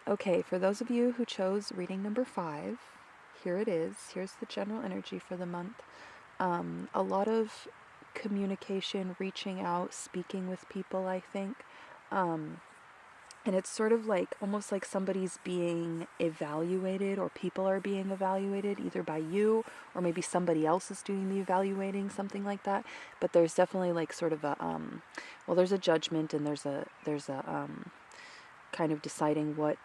Okay, for those of you who chose reading number 5, here it is. Here's the general energy for the month. A lot of communication, reaching out, speaking with people, I think. And it's sort of like, almost like somebody's being evaluated, or people are being evaluated, either by you, or maybe somebody else is doing the evaluating, something like that. But there's definitely like sort of a, well, there's a judgment, and there's a, kind of deciding what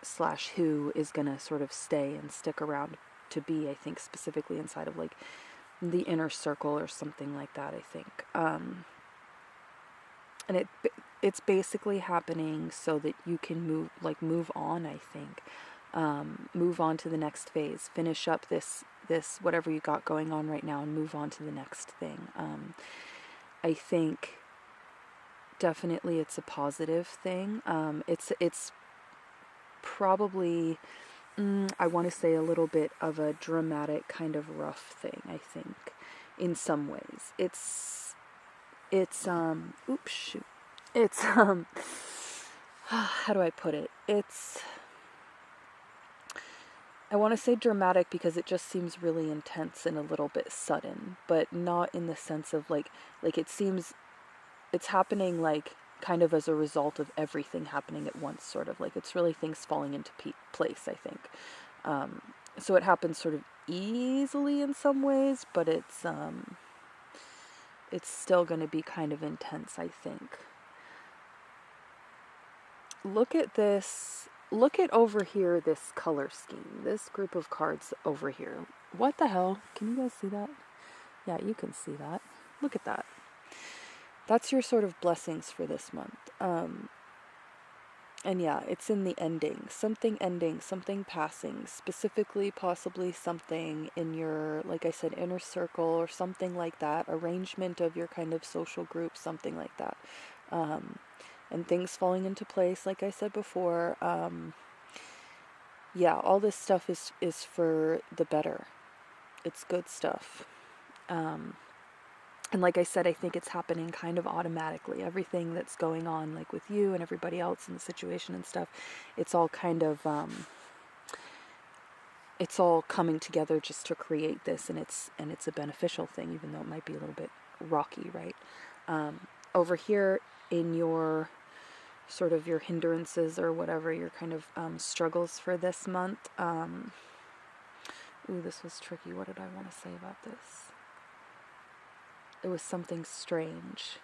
slash who is gonna sort of stay and stick around to be, I think, specifically inside of like the inner circle or something like that, I think. And it's basically happening so that you can move on, I think. Move on to the next phase, finish up this whatever you got going on right now, and move on to the next thing. I think definitely it's a positive thing. It's probably, I want to say, a little bit of a dramatic kind of rough thing, I think, in some ways. It's oops, shoot. It's, how do I put it? I want to say dramatic because it just seems really intense and a little bit sudden, but not in the sense of like it seems it's happening like kind of as a result of everything happening at once, sort of like it's really things falling into place, I think. So it happens sort of easily in some ways, but it's still going to be kind of intense, I think. Look at this. Look at over here, this color scheme, this group of cards over here. What the hell? Can you guys see that? Yeah, you can see that. Look at that. That's your sort of blessings for this month. And yeah, it's in the ending, something passing, specifically possibly something in your, like I said, inner circle or something like that, arrangement of your kind of social group, something like that. And things falling into place, like I said before. Yeah, all this stuff is for the better. It's good stuff. And like I said, I think it's happening kind of automatically. Everything that's going on, like with you and everybody else in the situation and stuff, it's all kind of, it's all coming together just to create this, and it's a beneficial thing, even though it might be a little bit rocky, right? Over here in your sort of your hindrances or whatever, your kind of struggles for this month. Ooh, this was tricky. What did I want to say about this? It was something strange.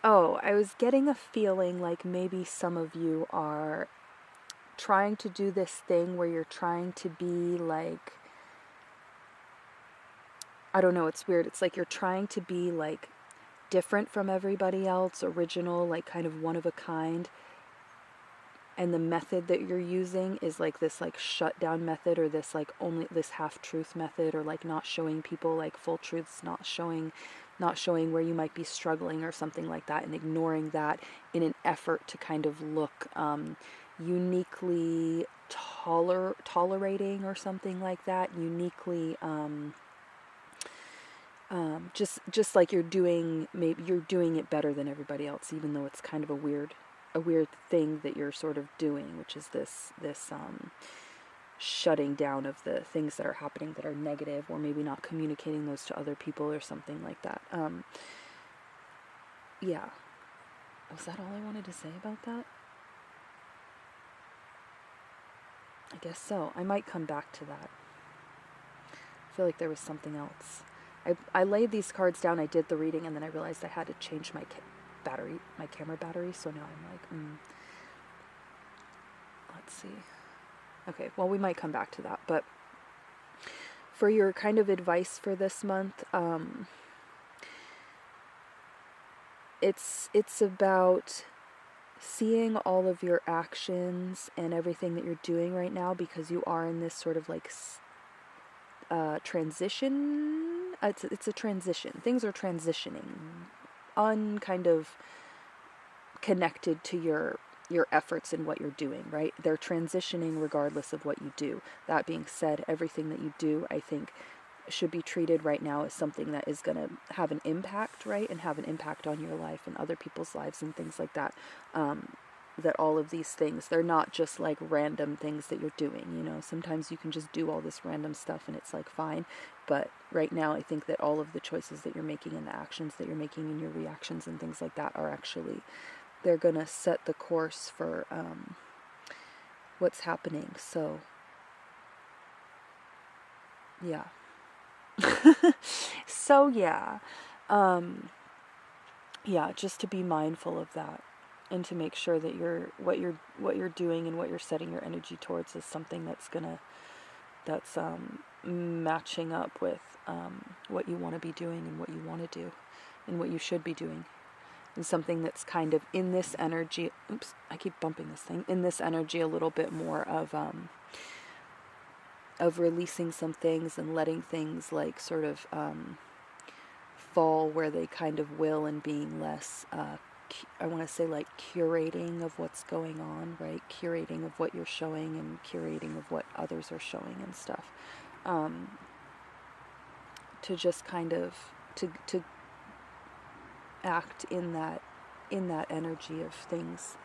Oh, I was getting a feeling like maybe some of you are trying to do this thing where you're trying to be like, I don't know, it's weird. It's like you're trying to be like different from everybody else, original, like kind of one of a kind. And the method that you're using is like this like shutdown method, or this like only this half-truth method, or like not showing people like full truths, not showing where you might be struggling or something like that, and ignoring that in an effort to kind of look uniquely tolerating or something like that, uniquely just like you're doing, maybe you're doing it better than everybody else, even though it's kind of a weird thing that you're sort of doing, which is this shutting down of the things that are happening that are negative, or maybe not communicating those to other people or something like that. Yeah. Was that all I wanted to say about that? I guess so. I might come back to that. I feel like there was something else. I laid these cards down, I did the reading, and then I realized I had to change my camera battery, so now I'm like, let's see. Okay, well, we might come back to that, but for your kind of advice for this month, it's about seeing all of your actions and everything that you're doing right now, because you are in this sort of like transition. It's a transition. Things are transitioning, kind of connected to your efforts and what you're doing, right? They're transitioning regardless of what you do. That being said, everything that you do, I think, should be treated right now as something that is going to have an impact, right? And have an impact on your life and other people's lives and things like that. all of these things, they're not just like random things that you're doing, you know. Sometimes you can just do all this random stuff and it's like fine, but right now I think that all of the choices that you're making and the actions that you're making and your reactions and things like that are actually, they're gonna set the course for what's happening. So yeah. So yeah, yeah, just to be mindful of that, and to make sure that what you're doing and what you're setting your energy towards is something that's matching up with what you want to be doing and what you want to do and what you should be doing, and something that's kind of in this energy. Oops, I keep bumping this thing. In this energy, a little bit more of releasing some things and letting things like sort of fall where they kind of will, and being less I want to say like curating of what's going on, right? Curating of what you're showing and curating of what others are showing and stuff. To just kind of to act in that energy of things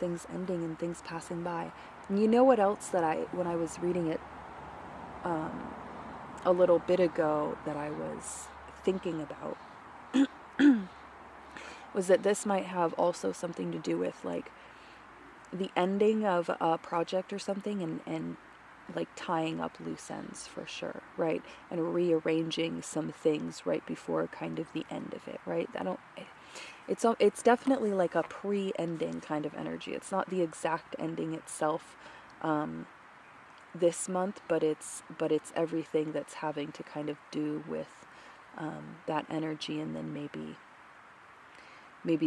ending and things passing by. And you know what else that when I was reading it a little bit ago that I was thinking about was that this might have also something to do with like the ending of a project or something, and like tying up loose ends for sure, right? And rearranging some things right before kind of the end of it, right? It's definitely like a pre-ending kind of energy. It's not the exact ending itself this month, but it's everything that's having to kind of do with that energy, and then maybe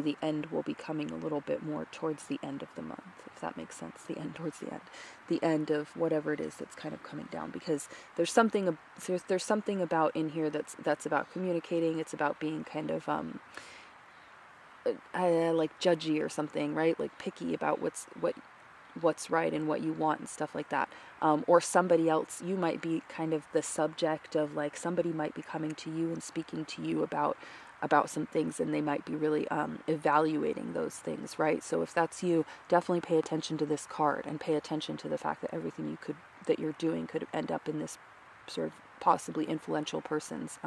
the end will be coming a little bit more towards the end of the month, if that makes sense. The end towards the end of whatever it is that's kind of coming down, because there's something about in here that's about communicating. It's about being kind of like judgy or something, right? Like picky about what's right and what you want and stuff like that. Or somebody else, you might be kind of the subject of, like, somebody might be coming to you and speaking to you about some things, and they might be really evaluating those things, right? So if that's you, definitely pay attention to this card, and pay attention to the fact that everything that you're doing could end up in this sort of possibly influential person's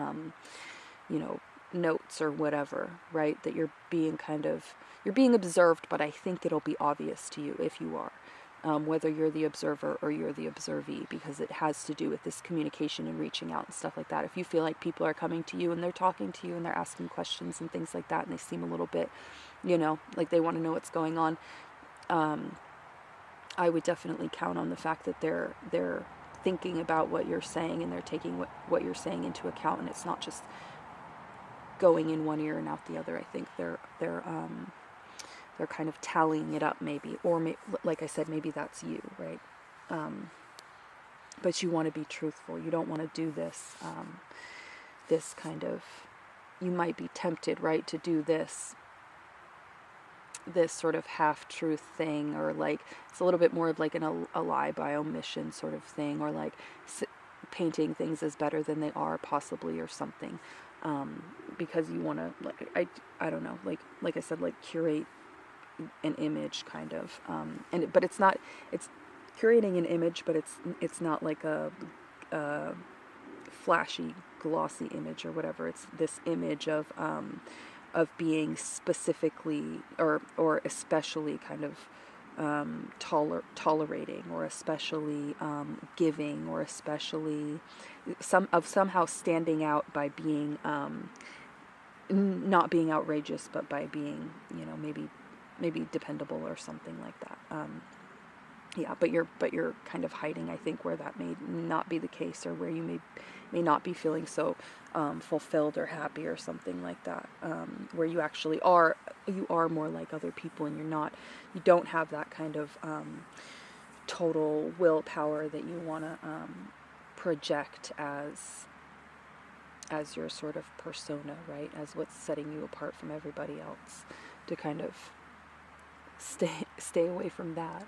notes or whatever, right? That you're being observed, but I think it'll be obvious to you if you are, whether you're the observer or you're the observee, because it has to do with this communication and reaching out and stuff like that. If you feel like people are coming to you and they're talking to you and they're asking questions and things like that, and they seem a little bit, like they want to know what's going on, I would definitely count on the fact that they're thinking about what you're saying, and they're taking what you're saying into account, and it's not just going in one ear and out the other. I think they're kind of tallying it up, maybe, or like I said, maybe that's you, right? But you want to be truthful. You don't want to do this this kind of, you might be tempted, right, to do this sort of half-truth thing, or like it's a little bit more of like a lie by omission sort of thing, or like painting things as better than they are, possibly, or something, because you want to, like, I don't know, like I said, like curate an image kind of, but it's curating an image, but it's not like a flashy, glossy image or whatever. It's this image of being specifically or especially kind of tolerating, or especially giving, or especially somehow standing out by being not being outrageous, but by being, maybe dependable or something like that. Yeah, but you're kind of hiding, I think, where that may not be the case, or where you may not be feeling so fulfilled or happy or something like that, where you actually are more like other people, and you don't have that kind of total willpower that you want to project as your sort of persona, right? As what's setting you apart from everybody else, to kind of stay away from that.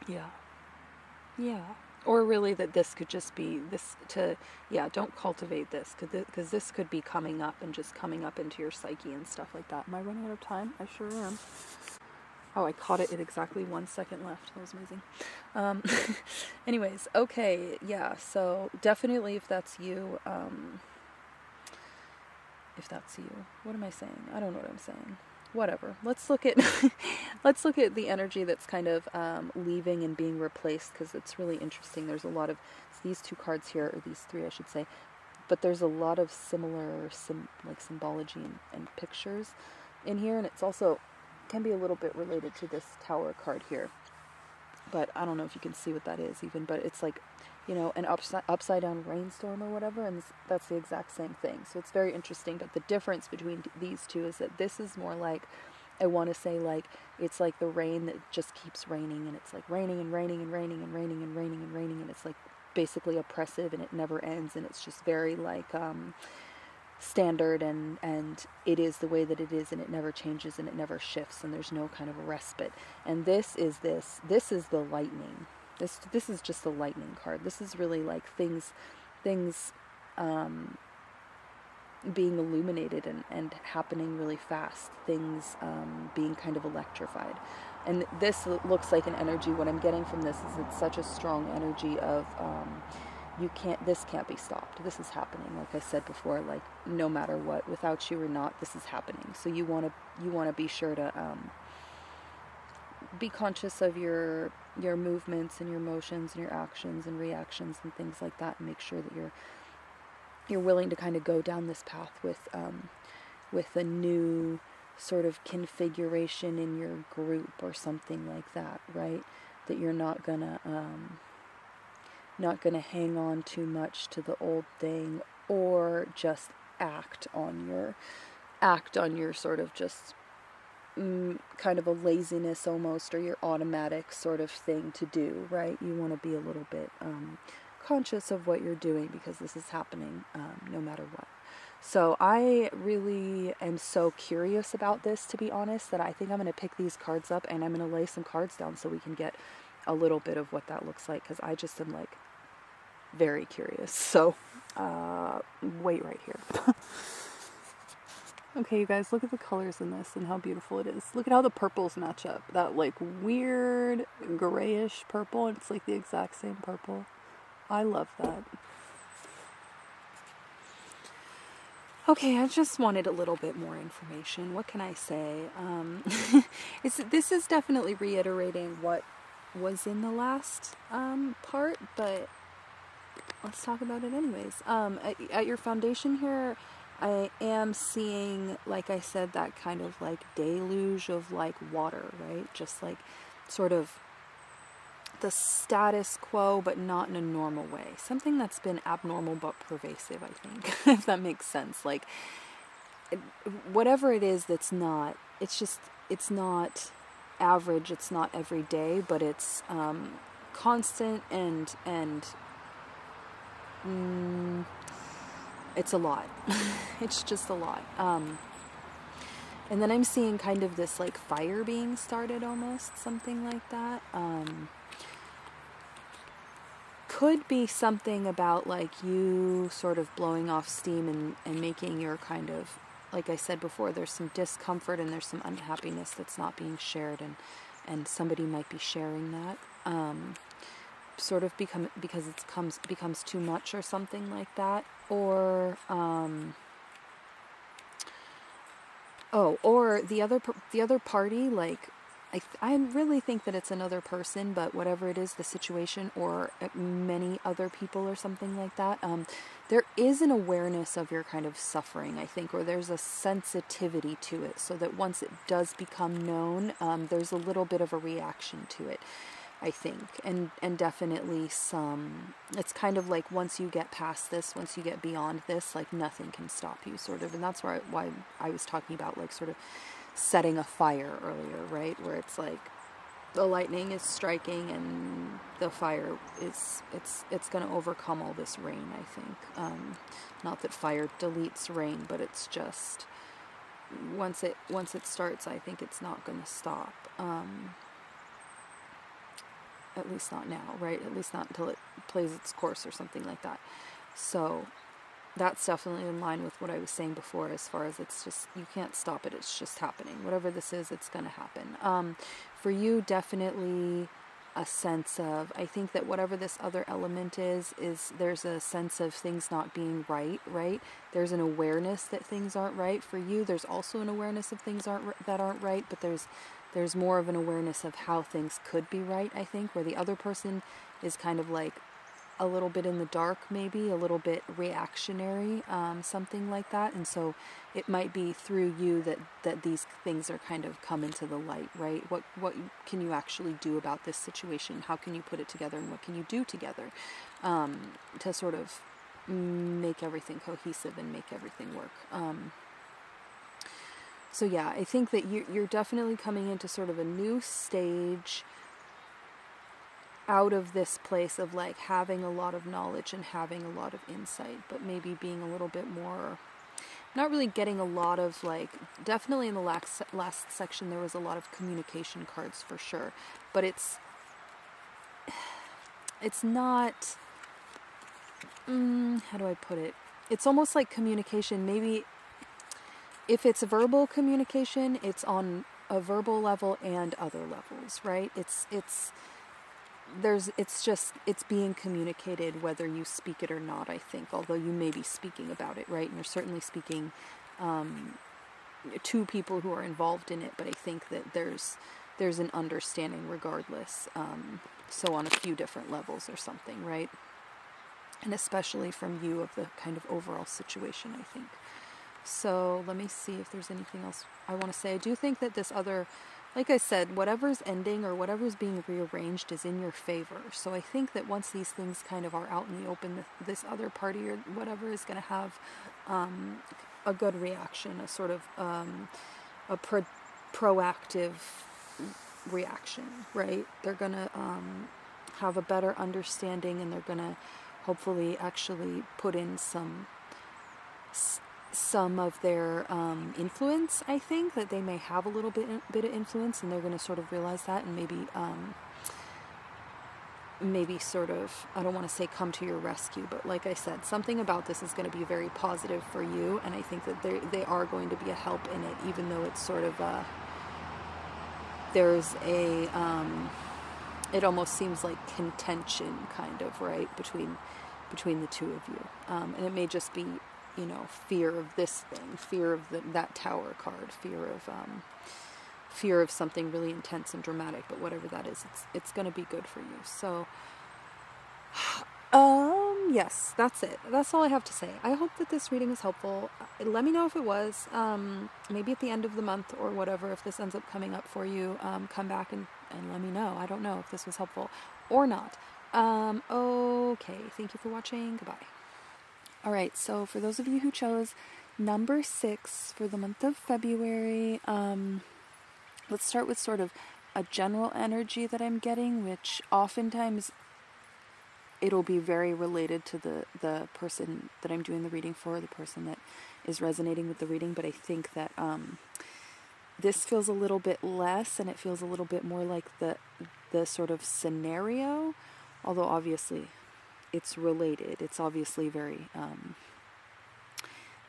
Yeah. Or really that this could just be this to, yeah, don't cultivate this, because this could be coming up and just coming up into your psyche and stuff like that. Am I running out of time? I sure am. Oh, I caught it at exactly 1 second left. That was amazing. Anyways, okay, yeah, so definitely if that's you, what am I saying? I don't know what I'm saying. Whatever. Let's look at let's look at the energy that's kind of leaving and being replaced, because it's really interesting. There's a lot of these two cards here, or these three, I should say, but there's a lot of similar symbology and pictures in here, and it's also can be a little bit related to this Tower card here. But I don't know if you can see what that is even, but it's like, you know, an upside down rainstorm or whatever, and that's the exact same thing. So it's very interesting, but the difference between these two is that this is more like, I want to say like, it's like the rain that just keeps raining, and it's like raining and raining and raining and raining and raining and raining, and it's like basically oppressive, and it never ends, and it's just very like standard, and it is the way that it is, and it never changes, and it never shifts, and there's no kind of a respite. And this is the lightning. This is just the lightning card. This is really like things being illuminated and happening really fast, things being kind of electrified. And this looks like an energy. What I'm getting from this is it's such a strong energy of this can't be stopped. This is happening. Like I said before, like no matter what, without you or not, this is happening. So you want to be sure to be conscious of your movements and your motions and your actions and reactions and things like that, and make sure that you're willing to kind of go down this path with a new sort of configuration in your group or something like that, right? That you're not gonna hang on too much to the old thing, or just act on your sort of just kind of a laziness almost, or your automatic sort of thing to do, right? You want to be a little bit conscious of what you're doing, because this is happening no matter what. So I really am so curious about this, to be honest, that I think I'm going to pick these cards up and I'm going to lay some cards down so we can get a little bit of what that looks like, because I just am like very curious. So wait right here. Okay, you guys, look at the colors in this and how beautiful it is. Look at how the purples match up. That like weird grayish purple, and it's like the exact same purple. I love that. Okay, I just wanted a little bit more information. What can I say? This is definitely reiterating what was in the last part, but let's talk about it anyways. At your foundation here, I am seeing, like I said, that kind of like deluge of like water, right? Just like sort of the status quo, but not in a normal way. Something that's been abnormal but pervasive, I think, if that makes sense. Like, whatever it is that's not, it's not average, it's not every day, but it's constant and it's a lot. It's just a lot. And then I'm seeing kind of this like fire being started, almost something like that. Could be something about like you sort of blowing off steam and making your kind of, like I said before, there's some discomfort and there's some unhappiness that's not being shared, and somebody might be sharing that. Sort of because it becomes too much or something like that, or or the other party, like I really think that it's another person, but whatever it is, the situation, or many other people or something like that, there is an awareness of your kind of suffering, I think, or there's a sensitivity to it, so that once it does become known, there's a little bit of a reaction to it, I think, and definitely some, it's kind of like once you get past this, once you get beyond this, like nothing can stop you, sort of, and that's why I was talking about like sort of setting a fire earlier, right, where it's like the lightning is striking and the fire is, it's going to overcome all this rain, I think. Not that fire deletes rain, but it's just, once it starts, I think it's not going to stop. at least not now, right? At least not until it plays its course or something like that. So that's definitely in line with what I was saying before, as far as it's just, you can't stop it, it's just happening. Whatever this is, it's going to happen. For you, definitely a sense of, I think that whatever this other element is there's a sense of things not being right? There's an awareness that things aren't right. For you, there's also an awareness of things that aren't right, but there's more of an awareness of how things could be right, I think, where the other person is kind of like a little bit in the dark, maybe a little bit reactionary, something like that. And so it might be through you that these things are kind of come into the light, right? What can you actually do about this situation? How can you put it together, and what can you do together to sort of make everything cohesive and make everything work? So yeah, I think that you're definitely coming into sort of a new stage out of this place of like having a lot of knowledge and having a lot of insight, but maybe being a little bit more, not really getting a lot of like, definitely in the last section there was a lot of communication cards for sure, but it's not, how do I put it? It's almost like communication, maybe if it's verbal communication, it's on a verbal level and other levels, right? It's being communicated whether you speak it or not, I think, although you may be speaking about it, right? And you're certainly speaking to people who are involved in it, but I think that there's an understanding regardless, so on a few different levels or something, right? And especially from you of the kind of overall situation, I think. So let me see if there's anything else I want to say. I do think that this other, like I said, whatever's ending or whatever's being rearranged is in your favor. So I think that once these things kind of are out in the open, this other party or whatever is going to have a good reaction, a sort of a proactive reaction, right? They're going to have a better understanding, and they're going to hopefully actually put in some of their influence. I think that they may have a little bit of influence, and they're going to sort of realize that, and maybe sort of, I don't want to say come to your rescue, but like I said, something about this is going to be very positive for you, and I think that they are going to be a help in it, even though it's sort of there's a it almost seems like contention, kind of, right, between the two of you, and it may just be, you know, fear of this thing, fear of that tower card, fear of something really intense and dramatic, but whatever that is, it's going to be good for you. So yes, that's it. That's all I have to say. I hope that this reading is helpful. Let me know if it was, maybe at the end of the month or whatever, if this ends up coming up for you, come back and let me know. I don't know if this was helpful or not. Okay, thank you for watching. Goodbye. All right, so for those of you who chose number 6 for the month of February, let's start with sort of a general energy that I'm getting, which oftentimes it'll be very related to the person that I'm doing the reading for, the person that is resonating with the reading, but I think that this feels a little bit less, and it feels a little bit more like the sort of scenario, although obviously it's related. It's obviously very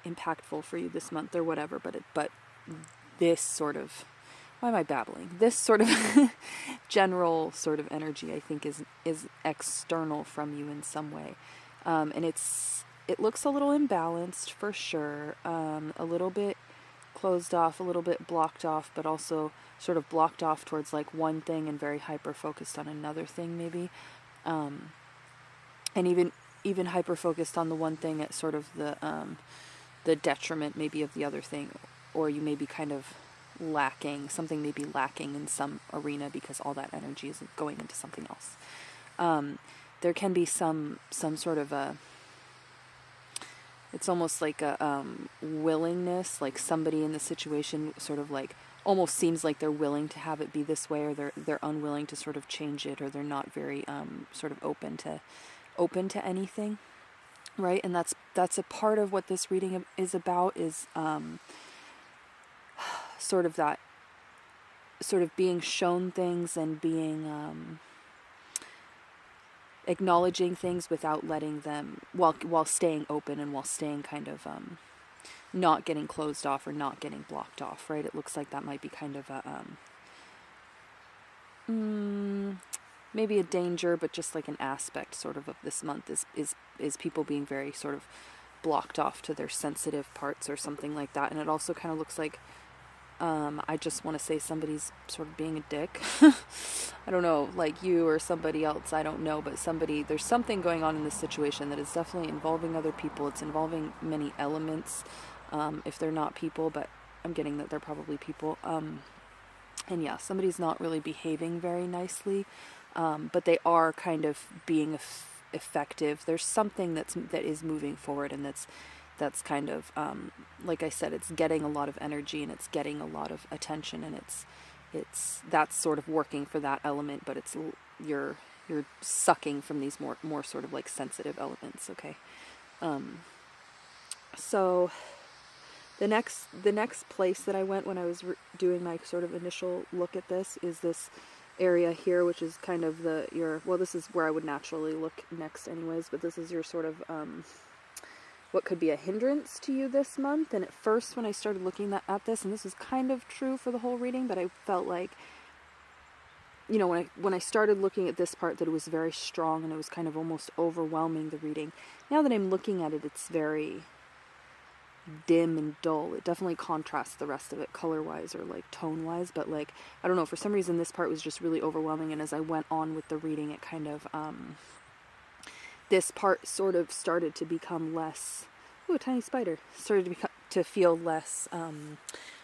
impactful for you this month or whatever, but this sort of, why am I babbling? This sort of general sort of energy, I think, is external from you in some way, and it looks a little imbalanced for sure, a little bit closed off, a little bit blocked off, but also sort of blocked off towards like one thing and very hyper focused on another thing, maybe. And even hyper focused on the one thing at sort of the detriment maybe of the other thing, or you may be kind of lacking, something may be lacking in some arena because all that energy is going into something else. There can be some sort of it's almost like a willingness, like somebody in the situation sort of like almost seems like they're willing to have it be this way, or they're unwilling to sort of change it, or they're not very sort of open to anything, right? And that's a part of what this reading is about, is sort of that sort of being shown things and being acknowledging things without letting them, while staying open and while staying kind of not getting closed off or not getting blocked off, right? It looks like that might be kind of a maybe a danger, but just like an aspect sort of this month is people being very sort of blocked off to their sensitive parts or something like that. And it also kind of looks like I just want to say somebody's sort of being a dick. I don't know, like you or somebody else, I don't know, but there's something going on in this situation that is definitely involving other people. It's involving many elements, if they're not people, but I'm getting that they're probably people. And yeah, somebody's not really behaving very nicely, but they are kind of being effective. There's something that is moving forward, and that's kind of, like I said, it's getting a lot of energy and it's getting a lot of attention, and that's sort of working for that element, but you're sucking from these more sort of like sensitive elements. Okay. So the next place that I went when I was doing my sort of initial look at this is this area here, which is kind of this is where I would naturally look next anyways, but this is your sort of, what could be a hindrance to you this month. And at first when I started looking at this, and this was kind of true for the whole reading, but I felt like, you know, when I started looking at this part, that it was very strong and it was kind of almost overwhelming the reading. Now that I'm looking at it, it's very dim and dull. It definitely contrasts the rest of it color-wise or like tone-wise, but like, I don't know, for some reason this part was just really overwhelming, and as I went on with the reading, it kind of, this part sort of started to become less, ooh, a tiny spider, started to feel less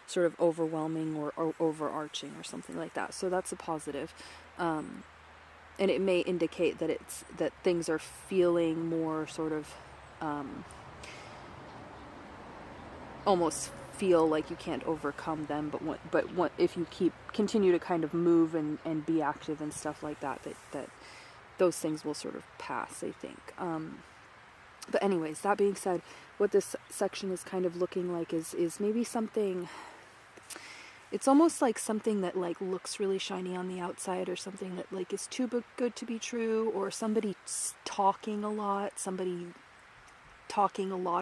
sort of overwhelming or overarching or something like that. So that's a positive. And it may indicate that things are feeling more sort of almost feel like you can't overcome them, but if you continue to kind of move and be active and stuff like that those things will sort of pass, I think. But anyways, that being said, what this section is kind of looking like is maybe something, it's almost like something that like looks really shiny on the outside, or something that like is too good to be true, or somebody talking a lot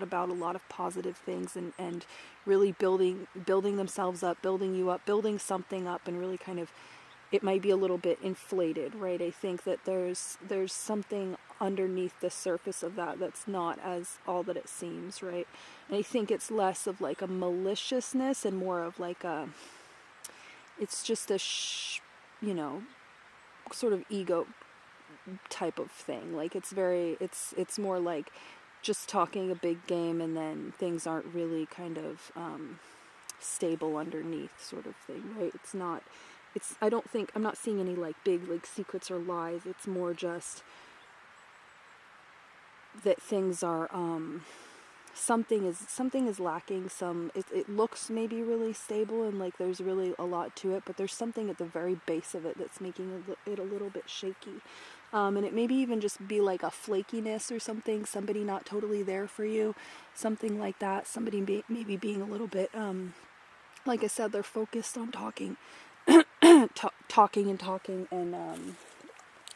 about a lot of positive things, and really building themselves up, building you up, building something up, and really kind of, it might be a little bit inflated, right? I think that there's something underneath the surface of that's not as all that it seems, right? And I think it's less of like a maliciousness and more of like it's just a sort of ego type of thing. Like it's more like just talking a big game, and then things aren't really kind of stable underneath, sort of thing, right? I'm not seeing any like big like secrets or lies. It's more just that things are something is lacking. It looks maybe really stable and like there's really a lot to it, but there's something at the very base of it that's making it a little bit shaky. And it maybe even just be like a flakiness or something, somebody not totally there for you, something like that. Somebody maybe being a little bit, like I said, they're focused on talking, talking and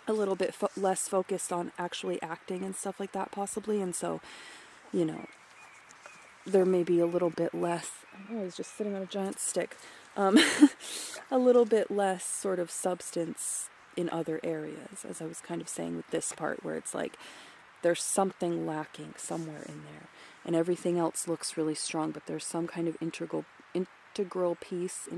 a little bit less focused on actually acting and stuff like that, possibly. And so, you know, there may be a little bit less, I was just sitting on a giant stick, a little bit less sort of substance in other areas, as I was kind of saying with this part, where it's like there's something lacking somewhere in there, and everything else looks really strong, but there's some kind of integral piece,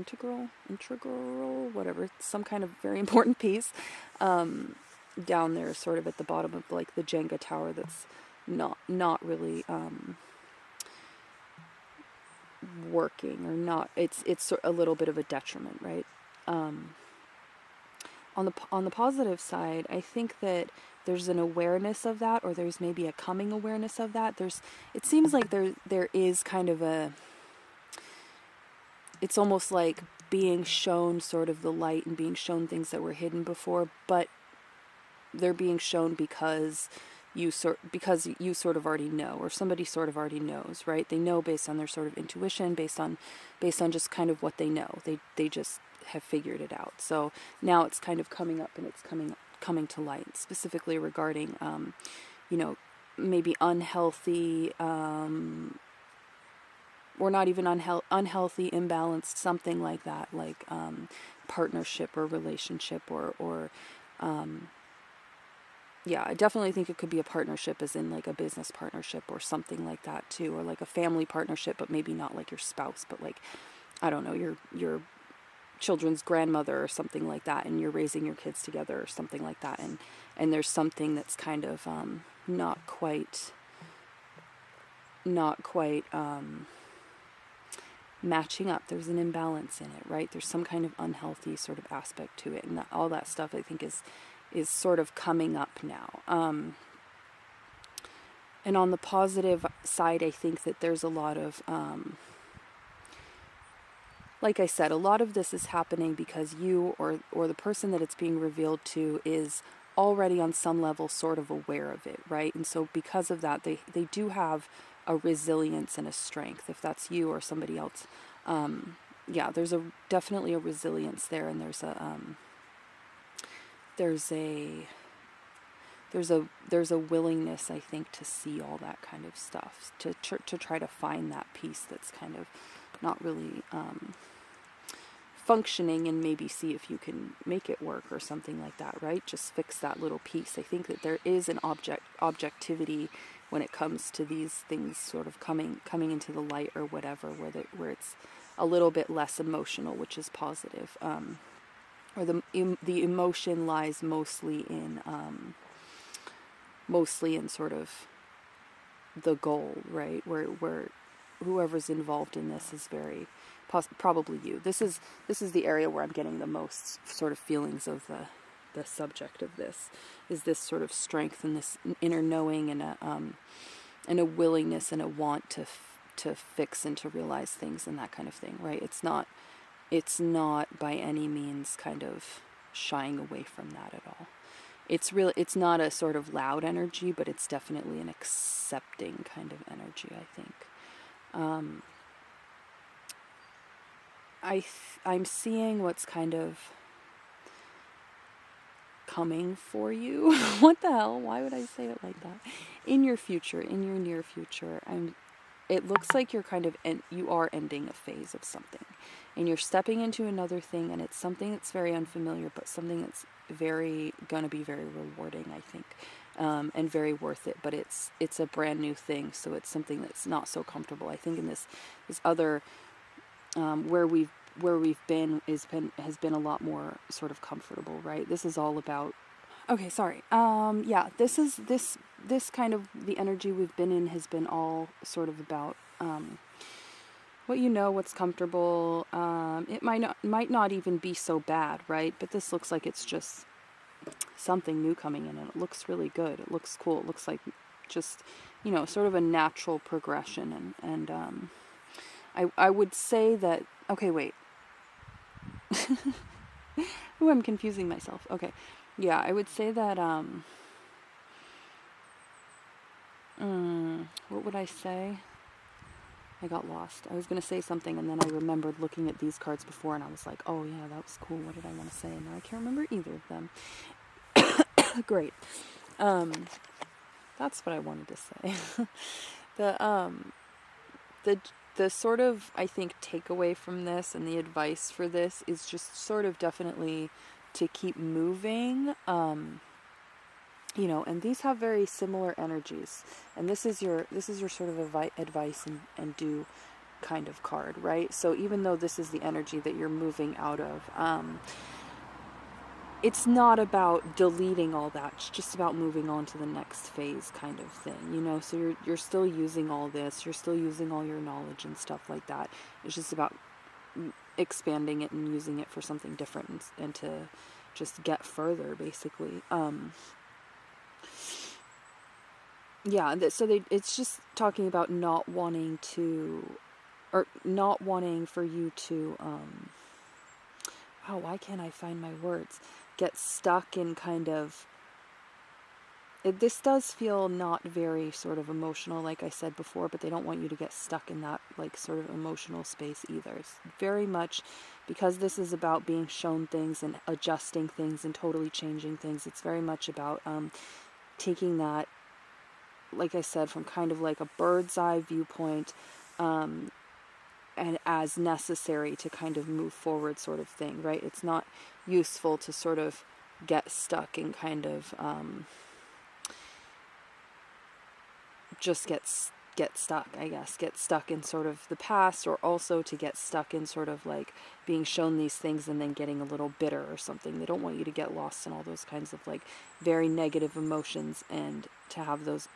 whatever, some kind of very important piece down there, sort of at the bottom of like the Jenga tower, that's not really working, or not, it's a little bit of a detriment, right? On the positive side, I think that there's an awareness of that, or there's maybe a coming awareness of that. It seems like there is kind of it's almost like being shown sort of the light and being shown things that were hidden before, but they're being shown because you sort of already know, or somebody sort of already knows, right? They know based on their sort of intuition, based on just kind of what they know. They just have figured it out. So now it's kind of coming up, and it's coming to light, specifically regarding, you know, maybe unhealthy, or not even unhealthy, imbalanced, something like that, like partnership or relationship, or yeah, I definitely think it could be a partnership, as in like a business partnership or something like that too, or like a family partnership, but maybe not like your spouse, but like, I don't know, your children's grandmother or something like that, and you're raising your kids together or something like that, and there's something that's kind of not quite matching up. There's an imbalance in it, right? There's some kind of unhealthy sort of aspect to it, and all that stuff I think is sort of coming up now. And on the positive side, I think that there's a lot of like I said, a lot of this is happening because you or the person that it's being revealed to is already on some level sort of aware of it, right? And so because of that, they do have a resilience and a strength. If that's you or somebody else, yeah, there's definitely a resilience there, and there's a willingness, I think, to see all that kind of stuff, to try to find that piece that's kind of not really functioning, and maybe see if you can make it work or something like that, right? Just fix that little piece. I think that there is an objectivity when it comes to these things sort of coming into the light or whatever, where it's a little bit less emotional, which is positive. Or the emotion lies mostly in sort of the goal, right? Where whoever's involved in this is very probably you. This is the area where I'm getting the most sort of feelings of the subject of this, is this sort of strength and this inner knowing, and a willingness and a want to fix and to realize things and that kind of thing, right? It's not by any means kind of shying away from that at all. It's not a sort of loud energy, but it's definitely an accepting kind of energy, I think. I'm seeing what's kind of coming for you. What the hell? Why would I say it like that? In your future, in your near future, it looks like you're kind of you are ending a phase of something, and you're stepping into another thing, and it's something that's very unfamiliar, but something that's gonna be very rewarding, I think, and very worth it. But it's a brand new thing, so it's something that's not so comfortable. I think in this other where we've been has been a lot more sort of comfortable, right? This is all about. Okay, sorry. Yeah, this kind of the energy we've been in has been all sort of about what's comfortable. It might not even be so bad, right? But this looks like it's just something new coming in, and it looks really good. It looks cool. It looks like just sort of a natural progression, and I would say that. Okay, wait. Ooh, I'm confusing myself. Okay. Yeah, I would say that, what would I say? I got lost. I was going to say something, and then I remembered looking at these cards before, and I was like, oh yeah, that was cool. What did I want to say? And now I can't remember either of them. Great. That's what I wanted to say. The sort of, I think, takeaway from this and the advice for this is just sort of definitely to keep moving, and these have very similar energies, and this is your sort of advice and do kind of card, right? So even though this is the energy that you're moving out of, it's not about deleting all that. It's just about moving on to the next phase kind of thing, so you're still using all this, you're still using all your knowledge and stuff like that. It's just about expanding it and using it for something different, and to just get further, basically. It's just talking about not wanting for you to, wow, why can't I find my words? Get stuck in kind of This does feel not very sort of emotional, like I said before, but they don't want you to get stuck in that like sort of emotional space either. It's very much, because this is about being shown things and adjusting things and totally changing things. It's very much about taking that, like I said, from kind of like a bird's eye viewpoint, and as necessary to kind of move forward sort of thing, right? It's not useful to sort of get stuck in kind of just get stuck, I guess, get stuck in sort of the past, or also to get stuck in sort of like being shown these things and then getting a little bitter or something. They don't want you to get lost in all those kinds of like very negative emotions and to have those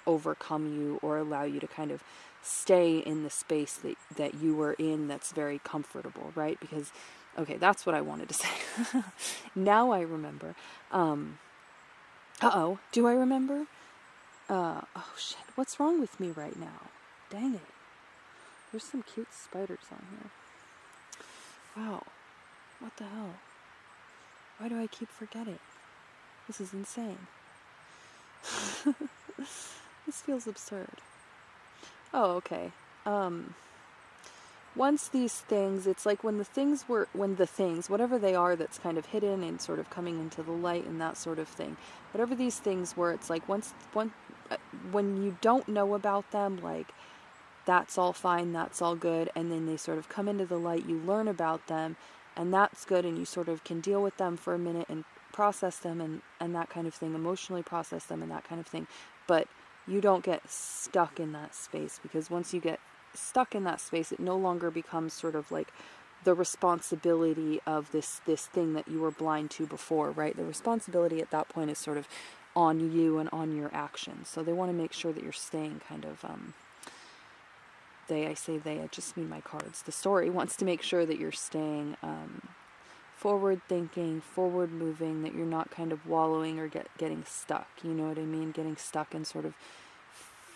overcome you or allow you to kind of stay in the space that you were in that's very comfortable, right? Because, okay, that's what I wanted to say. Now I remember. Do I remember? Oh shit, what's wrong with me right now? Dang it. There's some cute spiders on here. Wow. What the hell? Why do I keep forgetting? This is insane. This feels absurd. Oh, okay. Once these things, it's like when the things, whatever they are that's kind of hidden and sort of coming into the light and that sort of thing, whatever these things were, it's like when you don't know about them, like, that's all fine, that's all good, and then they sort of come into the light, you learn about them, and that's good, and you sort of can deal with them for a minute and process them and that kind of thing, emotionally process them and that kind of thing, but you don't get stuck in that space, because once you get stuck in that space, it no longer becomes sort of like the responsibility of this thing that you were blind to before, right? The responsibility at that point is sort of on you and on your actions. So they want to make sure that you're staying kind of, I just mean my cards. The story wants to make sure that you're staying forward thinking, forward moving, that you're not kind of wallowing or getting stuck. You know what I mean? Getting stuck and sort of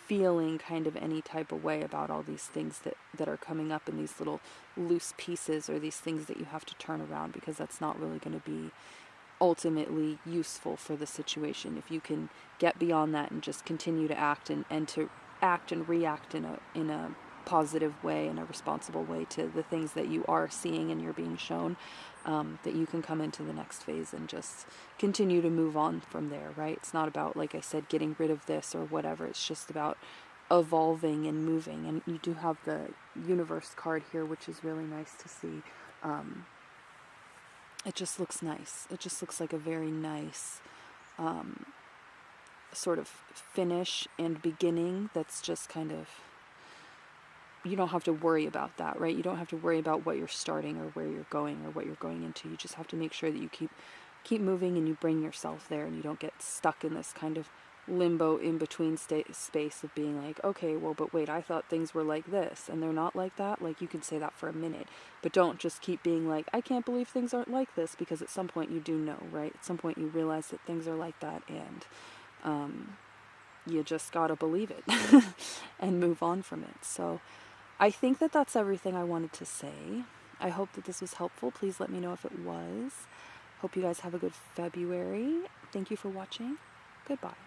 feeling kind of any type of way about all these things that are coming up in these little loose pieces, or these things that you have to turn around, because that's not really going to be ultimately useful for the situation. If you can get beyond that and just continue to act and to act and react in a positive way, in a responsible way to the things that you are seeing and you're being shown, that you can come into the next phase and just continue to move on from there, right? It's not about, like I said, getting rid of this or whatever. It's just about evolving and moving. And you do have the universe card here, which is really nice to see. It just looks nice. It just looks like a very nice sort of finish and beginning that's just kind of, you don't have to worry about that, right? You don't have to worry about what you're starting or where you're going or what you're going into. You just have to make sure that you keep moving and you bring yourself there, and you don't get stuck in this kind of limbo in between space of being like, okay, well, but wait, I thought things were like this and they're not like that. Like, you can say that for a minute, but don't just keep being like, I can't believe things aren't like this, because at some point you do know, right? At some point you realize that things are like that, and you just gotta believe it and move on from it. So I think that that's everything I wanted to say. I hope that this was helpful. Please let me know if it was. Hope you guys have a good February. Thank you for watching. Goodbye.